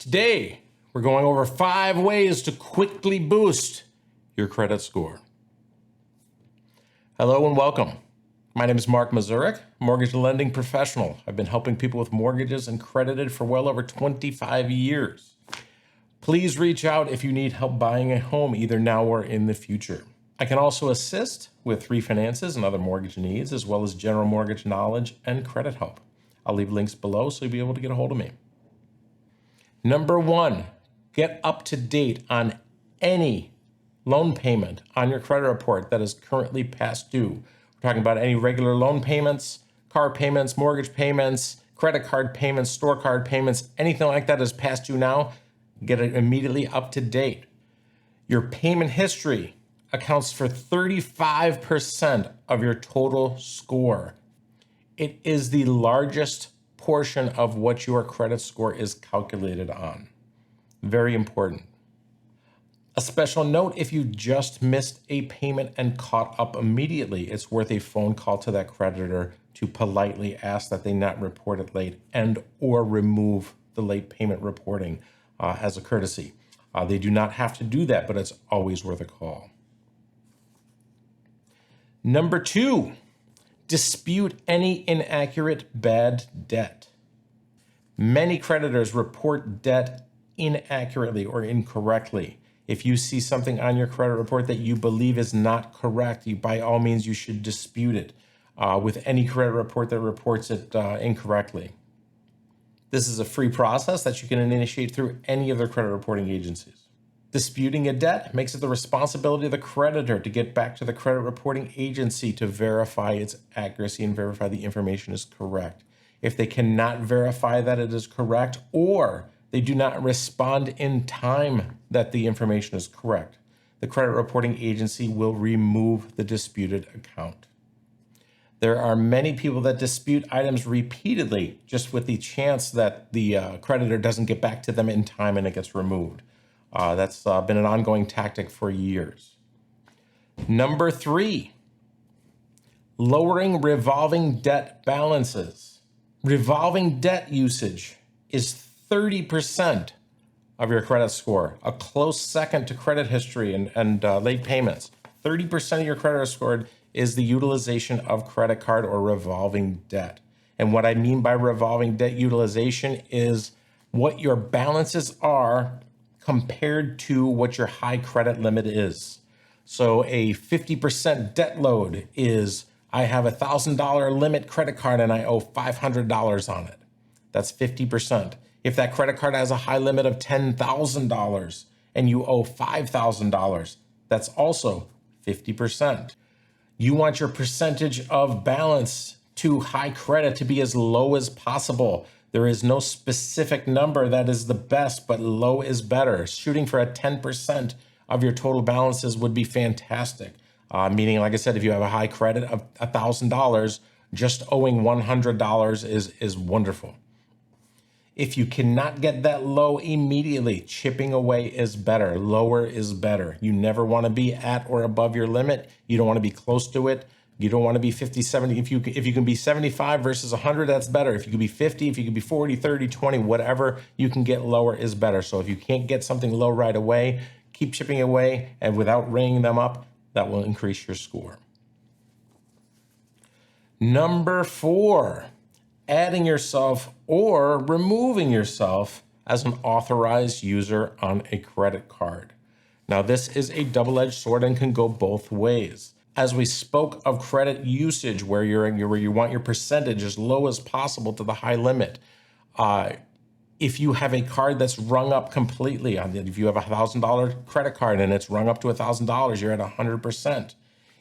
Today, we're going over 5 ways to quickly boost your credit score. Hello and welcome. My name is Mark Mazurek, mortgage lending professional. I've been helping people with mortgages and credited for well over 25 years. Please reach out if you need help buying a home either now or in the future. I can also assist with refinances and other mortgage needs, as well as general mortgage knowledge and credit help. I'll leave links below so you'll be able to get a hold of me. Number 1, get up to date on any loan payment on your credit report that is currently past due. We're talking about any regular loan payments, car payments, mortgage payments, credit card payments, store card payments, anything like that is past due now, get it immediately up to date. Your payment history accounts for 35% of your total score. It is the largest portion of what your credit score is calculated on. Very important. A special note, if you just missed a payment and caught up immediately, it's worth a phone call to that creditor to politely ask that they not report it late and or remove the late payment reporting as a courtesy. They do not have to do that, but it's always worth a call. Number 2, dispute any inaccurate bad debt. Many creditors report debt inaccurately or incorrectly. If you see something on your credit report that you believe is not correct, by all means, you should dispute it with any credit report that reports it incorrectly. This is a free process that you can initiate through any of their credit reporting agencies. Disputing a debt makes it the responsibility of the creditor to get back to the credit reporting agency to verify its accuracy and verify the information is correct. If they cannot verify that it is correct, or they do not respond in time that the information is correct, the credit reporting agency will remove the disputed account. There are many people that dispute items repeatedly just with the chance that the creditor doesn't get back to them in time and it gets removed. That's been an ongoing tactic for years. Number 3, lowering revolving debt balances. Revolving debt usage is 30% of your credit score, a close second to credit history and late payments. 30% of your credit score is the utilization of credit card or revolving debt. And what I mean by revolving debt utilization is what your balances are compared to what your high credit limit is. So a 50% debt load is, I have a $1,000 limit credit card and I owe $500 on it. That's 50%. If that credit card has a high limit of $10,000 and you owe $5,000, that's also 50%. You want your percentage of balance to high credit to be as low as possible. There is no specific number that is the best, but low is better. Shooting for a 10% of your total balances would be fantastic. Meaning, like I said, if you have a high credit of $1,000, just owing $100 is wonderful. If you cannot get that low immediately, chipping away is better. Lower is better. You never want to be at or above your limit. You don't want to be close to it. You don't want to be 50, 70. If you can be 75 versus 100, that's better. If you can be 50, if you can be 40, 30, 20, whatever you can get lower is better. So if you can't get something low right away, keep chipping away, and without ringing them up, that will increase your score. Number 4, adding yourself or removing yourself as an authorized user on a credit card. Now, this is a double-edged sword and can go both ways. As we spoke of credit usage, where you want your percentage as low as possible to the high limit. If you have a card that's rung up completely, if you have a $1,000 credit card and it's rung up to $1,000, you're at 100%.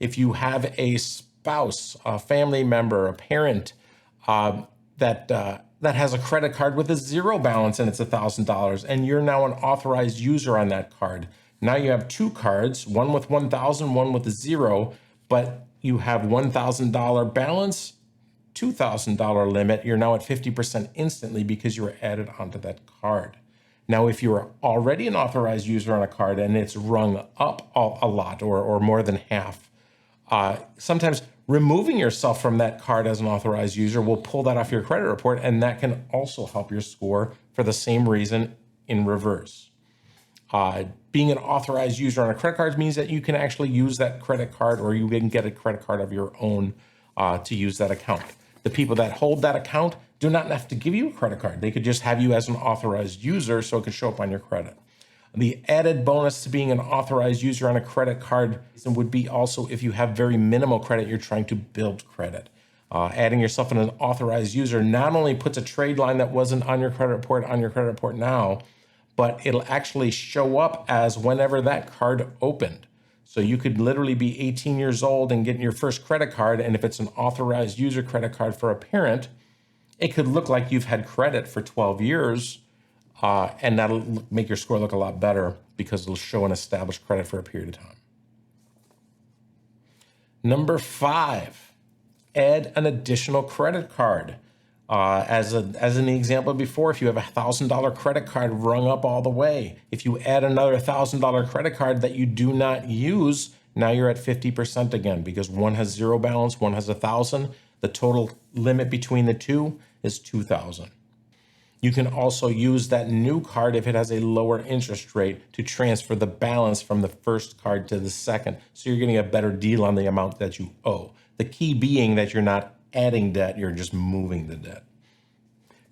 If you have a spouse, a family member, a parent that has a credit card with a zero balance and it's $1,000, and you're now an authorized user on that card, now you have 2 cards, one with 1,000, one with a zero, but you have $1,000 balance, $2,000 limit, you're now at 50% instantly because you were added onto that card. Now, if you're already an authorized user on a card and it's rung up a lot or more than half, sometimes removing yourself from that card as an authorized user will pull that off your credit report, and that can also help your score for the same reason in reverse. Being an authorized user on a credit card means that you can actually use that credit card, or you can get a credit card of your own to use that account. The people that hold that account do not have to give you a credit card. They could just have you as an authorized user so it could show up on your credit. The added bonus to being an authorized user on a credit card would be also if you have very minimal credit, you're trying to build credit. Adding yourself in an authorized user not only puts a trade line that wasn't on your credit report on your credit report now, but it'll actually show up as whenever that card opened. So you could literally be 18 years old and get your first credit card, and if it's an authorized user credit card for a parent, it could look like you've had credit for 12 years, and that'll make your score look a lot better because it'll show an established credit for a period of time. Number 5, add an additional credit card. As an example before, if you have a $1,000 credit card rung up all the way, if you add another $1,000 credit card that you do not use, now you're at 50% again, because one has 0 balance, one has 1,000. The total limit between the two is 2,000. You can also use that new card if it has a lower interest rate to transfer the balance from the first card to the second. So you're getting a better deal on the amount that you owe. The key being that you're not adding debt, you're just moving the debt.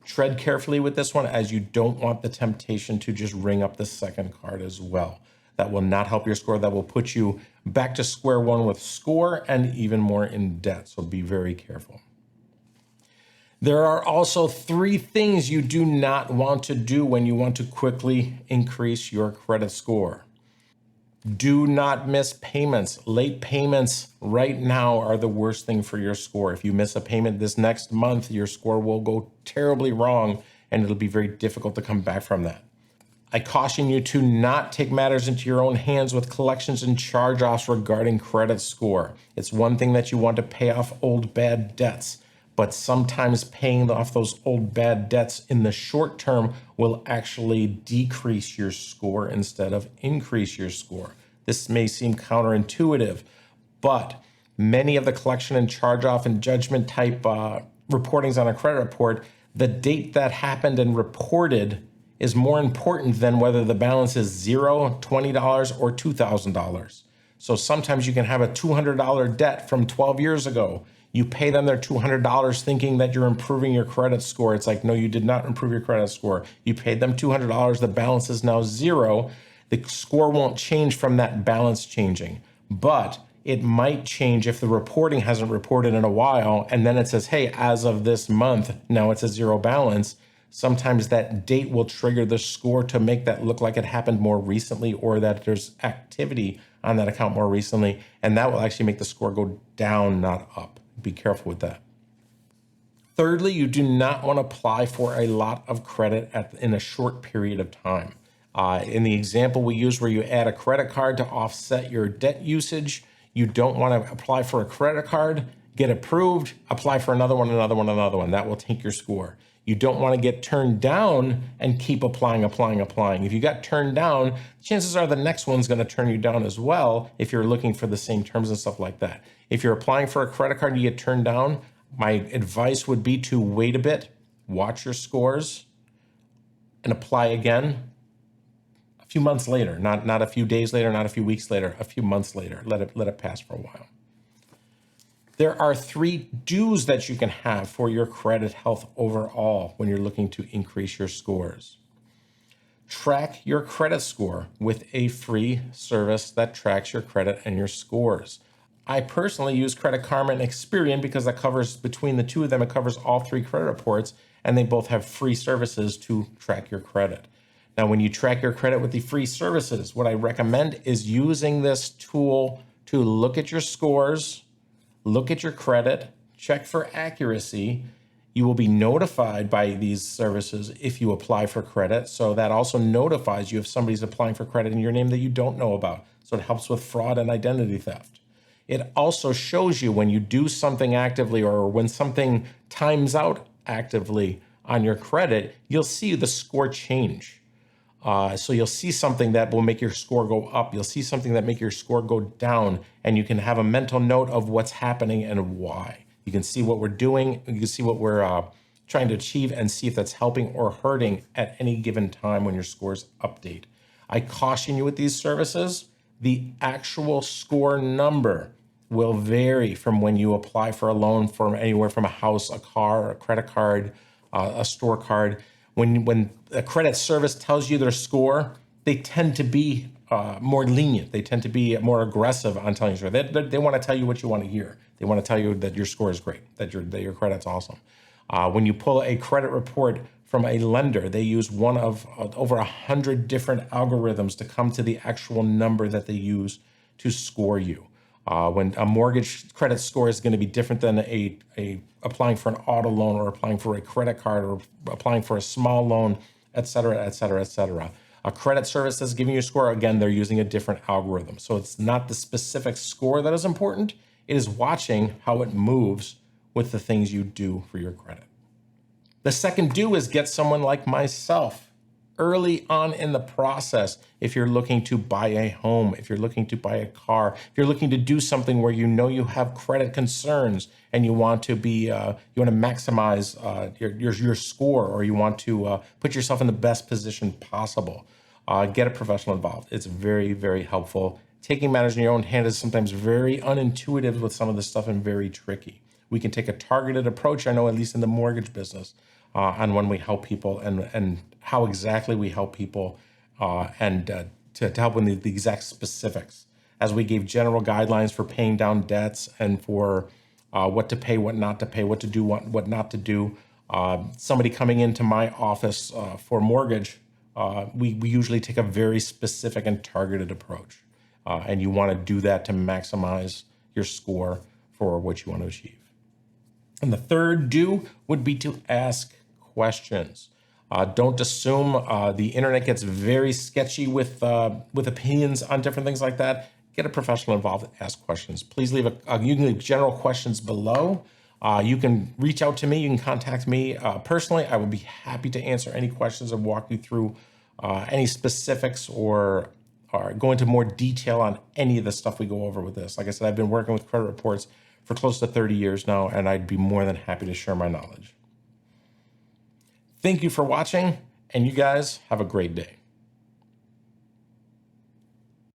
Tread carefully with this one, as you don't want the temptation to just ring up the second card as well. That will not help your score. That will put you back to square one with score and even more in debt. So be very careful. There are also 3 things you do not want to do when you want to quickly increase your credit score. Do not miss payments. Late payments right now are the worst thing for your score. If you miss a payment this next month, your score will go terribly wrong, and it'll be very difficult to come back from that. I caution you to not take matters into your own hands with collections and charge-offs regarding credit score. It's one thing that you want to pay off old bad debts, but sometimes paying off those old bad debts in the short term will actually decrease your score instead of increase your score. This may seem counterintuitive, but many of the collection and charge-off and judgment type reportings on a credit report, the date that happened and reported is more important than whether the balance is $0, $20, or $2,000. So sometimes you can have a $200 debt from 12 years ago. You pay them their $200 thinking that you're improving your credit score. It's like, no, you did not improve your credit score. You paid them $200. The balance is now 0. The score won't change from that balance changing, but it might change if the reporting hasn't reported in a while. And then it says, hey, as of this month, now it's a 0 balance. Sometimes that date will trigger the score to make that look like it happened more recently, or that there's activity on that account more recently. And that will actually make the score go down, not up. Be careful with that. Thirdly, you do not want to apply for a lot of credit in a short period of time. In the example we use where you add a credit card to offset your debt usage, you don't want to apply for a credit card, get approved, apply for another one. That will tank your score. You don't want to get turned down and keep applying. If you got turned down, chances are the next one's going to turn you down as well if you're looking for the same terms and stuff like that. If you're applying for a credit card and you get turned down, my advice would be to wait a bit, watch your scores, and apply again a few months later, not a few days later, not a few weeks later, a few months later. Let it pass for a while. There are 3 do's that you can have for your credit health overall when you're looking to increase your scores. Track your credit score with a free service that tracks your credit and your scores. I personally use Credit Karma and Experian because that covers, between the two of them, it covers all 3 credit reports, and they both have free services to track your credit. Now, when you track your credit with the free services, what I recommend is using this tool to look at your scores, look at your credit, check for accuracy. You will be notified by these services if you apply for credit. So that also notifies you if somebody's applying for credit in your name that you don't know about. So it helps with fraud and identity theft. It also shows you when you do something actively or when something times out actively on your credit, you'll see the score change. So you'll see something that will make your score go up. You'll see something that make your score go down, and you can have a mental note of what's happening and why. You can see what we're doing. You can see what we're trying to achieve and see if that's helping or hurting at any given time when your scores update. I caution you with these services, the actual score number will vary from when you apply for a loan from anywhere from a house, a car, a credit card, a store card. When a credit service tells you their score, they tend to be more lenient. They tend to be more aggressive on telling you. They want to tell you what you want to hear. They want to tell you that your score is great, that your credit's awesome. When you pull a credit report from a lender, they use one of over 100 different algorithms to come to the actual number that they use to score you. When a mortgage credit score is going to be different than a applying for an auto loan or applying for a credit card or applying for a small loan, et cetera, et cetera, et cetera. A credit service that's giving you a score, again, they're using a different algorithm. So it's not the specific score that is important. It is watching how it moves with the things you do for your credit. The second do is get someone like myself early on in the process. If you're looking to buy a home, if you're looking to buy a car, if you're looking to do something where you know you have credit concerns and you want to be, you want to maximize your score, or you want to put yourself in the best position possible, get a professional involved. It's very, very helpful. Taking matters in your own hand is sometimes very unintuitive with some of this stuff and very tricky. We can take a targeted approach, I know, at least in the mortgage business, on when we help people and how exactly we help people, and to help with the exact specifics. As we gave general guidelines for paying down debts and for what to pay, what not to pay, what to do, what not to do. Somebody coming into my office for mortgage, we usually take a very specific and targeted approach. And you want to do that to maximize your score for what you want to achieve. And the third do would be to ask questions. Don't assume. The internet gets very sketchy with opinions on different things like that. Get a professional involved, ask questions. Please leave you can leave general questions below. You can reach out to me. You can contact me personally. I would be happy to answer any questions and walk you through any specifics or go into more detail on any of the stuff we go over with this. Like I said, I've been working with credit reports for close to 30 years now, and I'd be more than happy to share my knowledge. Thank you for watching, and you guys have a great day.